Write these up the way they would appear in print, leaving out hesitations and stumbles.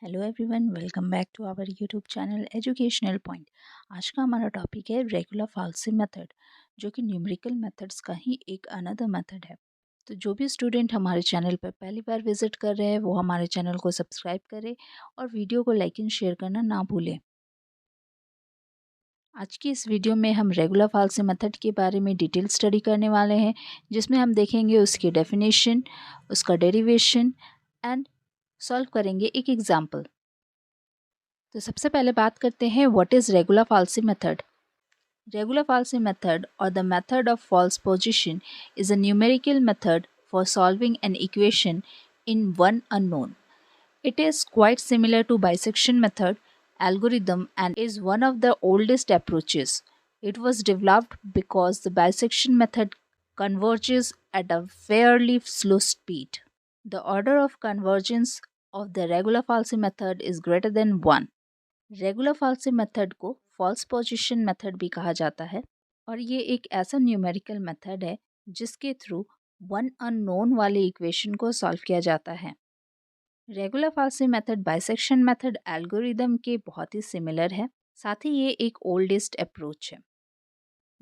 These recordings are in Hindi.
Hello everyone, welcome back to our YouTube channel educational point. आज का हमारा टॉपिक है रेगुलर फाल्सी मेथड, जो कि न्यूमेरिकल मेथड्स का ही एक अनदर मेथड है। तो जो भी स्टूडेंट हमारे चैनल पर पहली बार विजिट कर रहे हैं वो हमारे चैनल को सब्सक्राइब करें और वीडियो को लाइक एंड शेयर करना ना भूलें। आज की इस वीडियो में हम रेगुलर फाल्सी मेथड के बारे में डिटेल स्टडी करने वाले हैं, जिसमें हम देखेंगे उसकी डेफिनेशन, उसका डेरिवेशन एंड सॉल्व करेंगे एक एग्जाम्पल। तो सबसे पहले बात करते हैं what is regula falsi method. Regular falsi method, or the method of false position, is a numerical method for solving an equation in one unknown. It is quite similar to bisection method algorithm and is one of the oldest approaches. It was developed because the bisection method converges at a fairly slow speed. The order of convergence of the regular falsi method is greater than 1. Regula falsi method को फॉल्स पोजीशन मेथड भी कहा जाता है और ये एक ऐसा न्यूमेरिकल मेथड है जिसके थ्रू वन अननोन वाले इक्वेशन को सॉल्व किया जाता है। Regula falsi method bisection method algorithm के बहुत ही सिमिलर है, साथ ही ये एक ओल्डेस्ट अप्रोच है।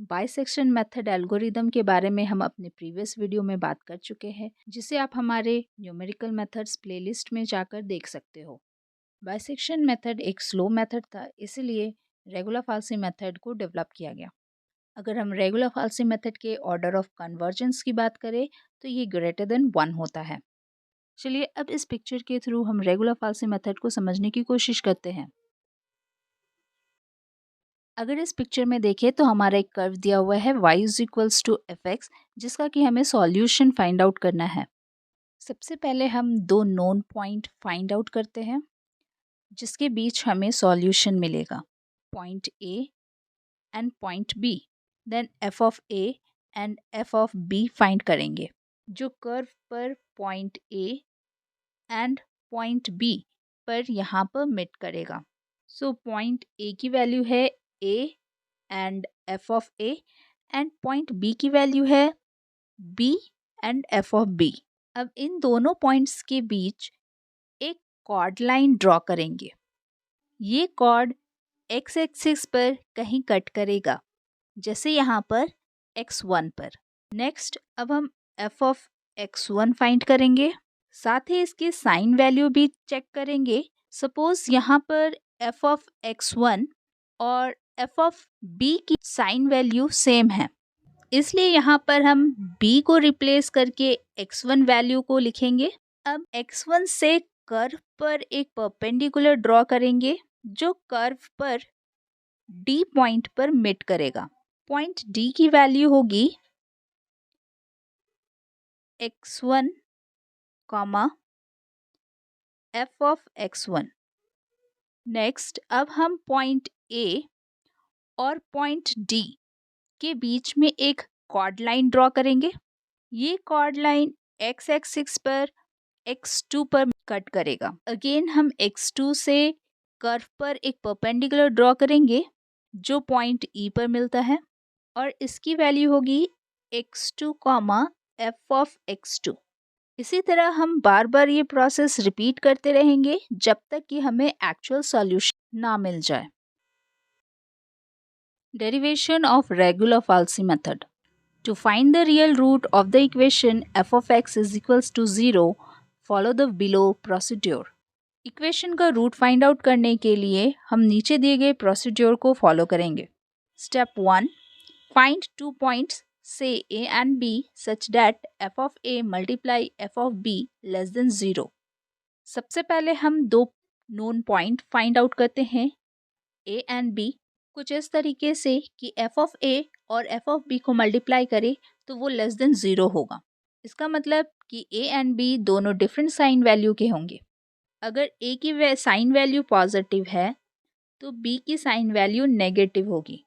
बाइसेक्शन मेथड एल्गोरिदम के बारे में हम अपने प्रीवियस वीडियो में बात कर चुके हैं, जिसे आप हमारे न्यूमेरिकल मेथड्स प्लेलिस्ट में जाकर देख सकते हो। बाइसेक्शन मेथड एक स्लो मेथड था, इसलिए रेगुलर फाल्सी मेथड को डेवलप किया गया। अगर हम रेगुलर फाल्सी मेथड के ऑर्डर ऑफ कन्वर्जेंस की बात करें तो ये ग्रेटर देन 1 होता है। चलिए अब इस पिक्चर के थ्रू हम रेगुलर फाल्सी मेथड को समझने की कोशिश करते हैं। अगर इस पिक्चर में देखें तो हमारा एक कर्व दिया हुआ है y is to f x, जिसका कि हमें सॉल्यूशन फाइंड आउट करना है। सबसे पहले हम दो नोन पॉइंट फाइंड आउट करते हैं जिसके बीच हमें सॉल्यूशन मिलेगा, point A and point B. Then f of A and f of B find करेंगे, जो कर्व पर point A and point B पर यहाँ पर मिट करेगा। सो पॉइंट ए की वैल्यू है A and f of A and point B की वैल्यू है B and f of B. अब इन दोनों पॉइंट्स के बीच एक कॉर्ड लाइन ड्रॉ करेंगे। ये कॉर्ड एक्स एक्सिस पर कहीं कट करेगा, जैसे यहाँ पर x1 पर। नेक्स्ट अब हम f ऑफ x1 फाइंड करेंगे, साथ ही इसकी साइन वैल्यू भी चेक करेंगे। सपोज यहाँ पर f ऑफ x1 और f ऑफ b की साइन वैल्यू सेम है, इसलिए यहाँ पर हम b को रिप्लेस करके x1 वैल्यू को लिखेंगे। अब x1 से कर्व पर एक परपेंडिकुलर ड्रॉ करेंगे जो कर्व पर D पॉइंट पर मिट करेगा। पॉइंट D की वैल्यू होगी x1, f of x1। Next अब हम पॉइंट A और पॉइंट D के बीच में एक कॉर्ड लाइन ड्रॉ करेंगे। ये कॉर्ड लाइन x एक्सिस पर x2 पर कट करेगा। अगेन हम x2 से कर्व पर एक परपेंडिकुलर ड्रॉ करेंगे जो पॉइंट E पर मिलता है और इसकी वैल्यू होगी x2, f ऑफ x2। इसी तरह हम बार बार ये प्रोसेस रिपीट करते रहेंगे जब तक कि हमें एक्चुअल सॉल्यूशन ना मिल जाए। Derivation of regula falsi method. To find the real root of the equation f of x is equals to 0, follow the below procedure. Equation का रूट फाइंड आउट करने के लिए हम नीचे दिए गए प्रोसीड्योर को फॉलो करेंगे। स्टेप 1, फाइंड 2 पॉइंट्स से a and b such that f of a multiply f of b less than 0. सबसे पहले हम दो नोन पॉइंट फाइंड आउट करते हैं a and b कुछ इस तरीके से कि f of a और f of b को मल्टीप्लाई करें तो वो लेस देन 0 होगा। इसका मतलब कि a एंड b दोनों डिफरेंट साइन वैल्यू के होंगे। अगर a की साइन वैल्यू पॉजिटिव है तो b की साइन वैल्यू नेगेटिव होगी।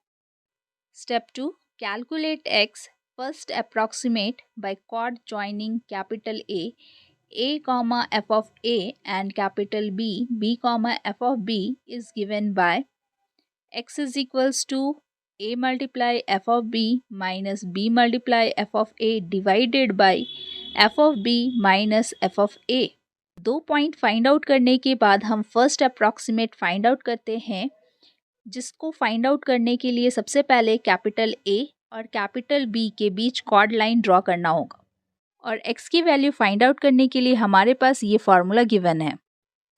Step 2, calculate x, first approximate by chord joining capital A f of a and capital B f of b is given by x is equals to a multiply f of b minus b multiply f of a divided by f of b minus f of a. दो पॉइंट फाइंड आउट करने के बाद हम फर्स्ट अप्रॉक्सीमेट फाइंड आउट करते हैं, जिसको फाइंड आउट करने के लिए सबसे पहले कैपिटल A और कैपिटल B के बीच कॉर्ड लाइन ड्रॉ करना होगा। और x की वैल्यू फाइंड आउट करने के लिए हमारे पास ये फॉर्मूला गिवन है।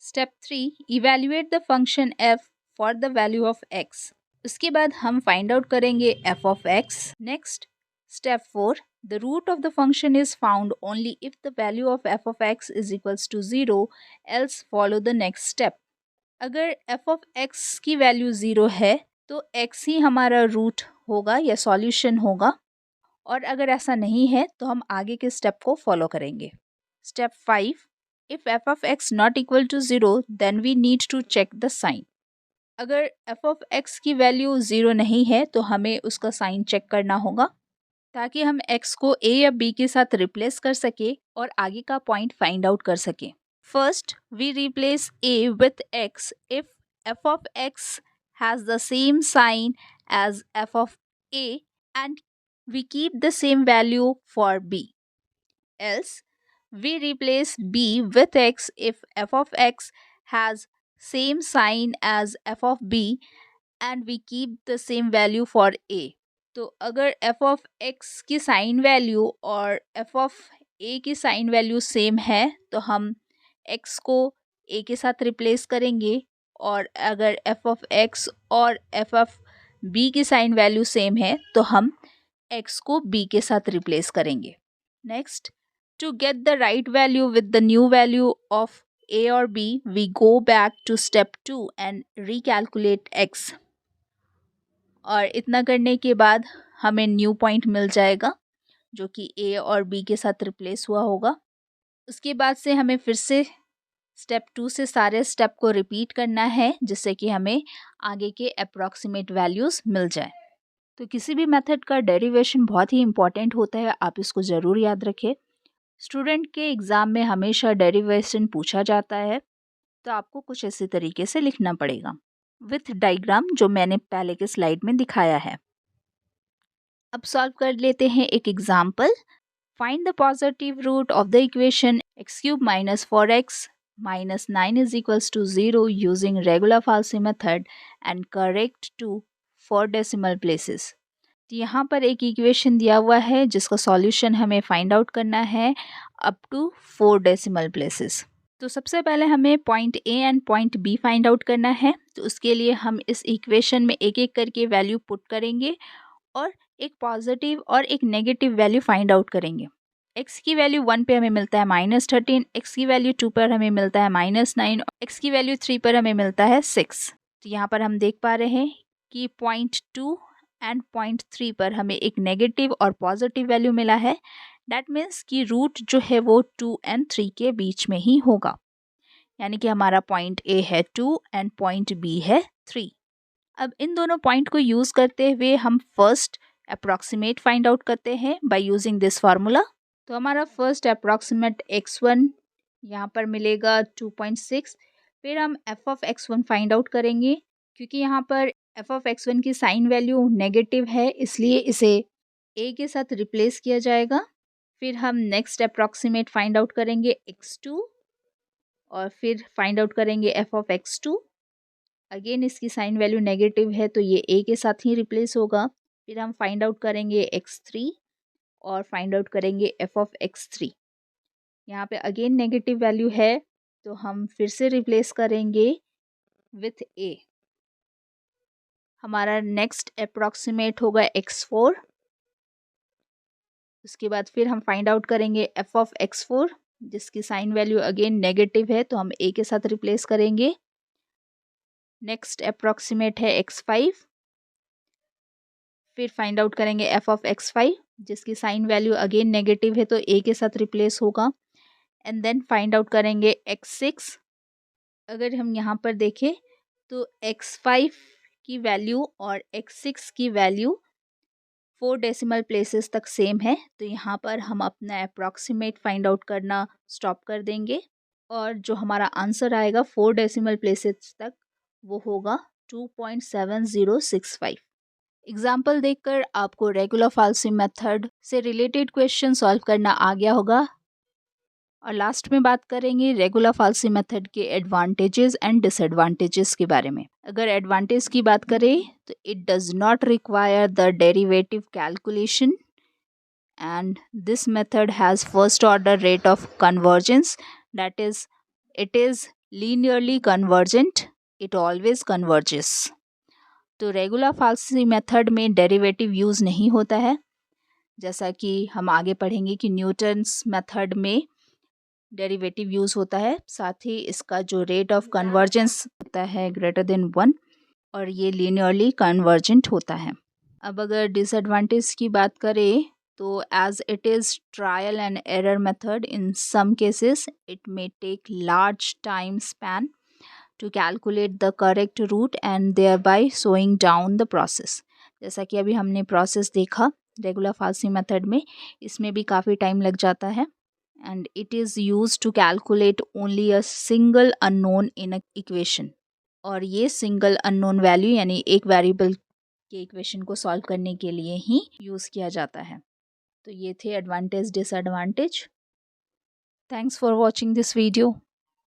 Step 3, evaluate the function f for the value of x। उसके बाद हम फाइंड आउट करेंगे f of x। Next step 4, the root of the function is found only if the value of f of x is equals to 0, else follow the next step. अगर f ऑफ x की वैल्यू 0 है तो x ही हमारा रूट होगा या सॉल्यूशन होगा, और अगर ऐसा नहीं है तो हम आगे के स्टेप को फॉलो करेंगे। Step 5, if f of x not equal to 0 then we need to check the sign. अगर f ऑफ x की वैल्यू 0 नहीं है तो हमें उसका साइन चेक करना होगा, ताकि हम x को a या b के साथ रिप्लेस कर सके और आगे का पॉइंट फाइंड आउट कर सके। First we replace a with x if f of x has the same sign as f of a and we keep the same value for b. Else we replace b with x if f of x has same sign as f of b and we keep the same value for a. तो अगर f of x की साइन वैल्यू और f of a की साइन वैल्यू सेम है तो हम x को a के साथ रिप्लेस करेंगे, और अगर f of x और f of b की साइन वैल्यू सेम है तो हम x को b के साथ रिप्लेस करेंगे। Next, to get the right value with the new value of a और b we go back to step 2 and recalculate x। और इतना करने के बाद हमें न्यू पॉइंट मिल जाएगा जो कि a और b के साथ रिप्लेस हुआ होगा। उसके बाद से हमें फिर से स्टेप 2 से सारे स्टेप को रिपीट करना है, जिससे कि हमें आगे के अप्रॉक्सीमेट वैल्यूज़ मिल जाए। तो किसी भी मेथड का डेरिवेशन बहुत ही इंपॉर्टेंट होता है, आप इसको ज़रूर याद रखें। स्टूडेंट के एग्ज़ाम में हमेशा डेरिवेशन पूछा जाता है, तो आपको कुछ इसी तरीके से लिखना पड़ेगा विथ डायग्राम, जो मैंने पहले के स्लाइड में दिखाया है। अब सॉल्व कर लेते हैं एक example. Find the positive root of the equation x³ - 4x - 9 is equals to 0 using regular falsi method and correct to 4 decimal places। तो यहाँ पर एक इक्वेशन दिया हुआ है जिसका सॉल्यूशन हमें फाइंड आउट करना है अप टू 4 डेसिमल प्लेसेस। तो सबसे पहले हमें point A and point B find out करना है। तो उसके लिए हम इस इक्वेशन में एक एक करके वैल्यू पुट करेंगे और एक पॉजिटिव और एक नेगेटिव वैल्यू फाइंड आउट करेंगे। x की वैल्यू 1 पे हमें मिलता है -13, x की वैल्यू 2 पर हमें मिलता है -9, x की वैल्यू 3 पर हमें मिलता है 6। तो यहाँ पर हम देख पा रहे हैं कि पॉइंट 2 एंड पॉइंट 3 पर हमें एक नेगेटिव और पॉजिटिव वैल्यू मिला है। डैट मीन्स कि रूट जो है वो 2 एंड 3 के बीच में ही होगा, यानी कि हमारा पॉइंट ए है 2 एंड पॉइंट बी है 3। अब इन दोनों पॉइंट को यूज़ करते हुए हम फर्स्ट अप्रॉक्सीमेट फाइंड आउट करते हैं बाय यूजिंग दिस फार्मूला। तो हमारा फर्स्ट अप्रॉक्सीमेट x1 यहाँ पर मिलेगा 2.6। फिर हम f of x1 find out करेंगे। क्योंकि यहाँ पर f ऑफ x1 की साइन वैल्यू नेगेटिव है, इसलिए इसे a के साथ रिप्लेस किया जाएगा। फिर हम नेक्स्ट अप्रॉक्सीमेट फाइंड आउट करेंगे x2 और फिर फाइंड आउट करेंगे f ऑफ x2। अगेन इसकी साइन वैल्यू नेगेटिव है तो ये a के साथ ही रिप्लेस होगा। फिर हम फाइंड आउट करेंगे x3 और फाइंड आउट करेंगे f ऑफ x3। यहाँ पे अगेन नेगेटिव वैल्यू है तो हम फिर से रिप्लेस करेंगे विथ a। हमारा नेक्स्ट अप्रॉक्सीमेट होगा x4। उसके बाद फिर हम फाइंड आउट करेंगे f ऑफ x4, जिसकी साइन वैल्यू अगेन नेगेटिव है तो हम a के साथ रिप्लेस करेंगे। नेक्स्ट अप्रॉक्सीमेट है x5। फिर फाइंड आउट करेंगे f ऑफ x5, जिसकी साइन वैल्यू अगेन नेगेटिव है तो a के साथ रिप्लेस होगा। एंड देन फाइंड आउट करेंगे x6। अगर हम यहाँ पर देखें तो x5 की वैल्यू और x6 की वैल्यू 4 डेसिमल प्लेसेस तक सेम है, तो यहाँ पर हम अपना अप्रॉक्सीमेट फाइंड आउट करना स्टॉप कर देंगे और जो हमारा आंसर आएगा 4 डेसिमल प्लेसेस तक वो होगा 2.7065। एग्जाम्पल देखकर आपको रेगुलर फाल्सी मेथड से रिलेटेड क्वेश्चन सॉल्व करना आ गया होगा और लास्ट में बात करेंगे रेगुलर फाल्सी मेथड के एडवांटेजेस एंड डिसएडवांटेजेस के बारे में। अगर एडवांटेज की बात करें तो it does not require the derivative calculation and this method has first order rate of convergence, that is it is linearly convergent, it always converges। तो रेगुलर फाल्सी मेथड में डेरिवेटिव यूज़ नहीं होता है, जैसा कि हम आगे पढ़ेंगे कि न्यूटन्स मेथड में डेरिवेटिव यूज़ होता है। साथ ही इसका जो रेट ऑफ कन्वर्जेंस होता है ग्रेटर देन 1 और ये लीनियरली कन्वर्जेंट होता है। अब अगर डिसएडवांटेज की बात करें तो as it is trial and error method, in some cases it may take large time span to calculate the correct route and thereby slowing down the process। जैसा कि अभी हमने प्रोसेस देखा रेगुलर फाल्सी मेथड में, इसमें भी काफ़ी टाइम लग जाता है and it is used to calculate only a single unknown in a equation। और ये सिंगल अननोन वैल्यू यानी एक वेरिएबल के इक्वेशन को सॉल्व करने के लिए ही यूज़ किया जाता है। तो ये थे advantage disadvantage. Thanks for watching this video.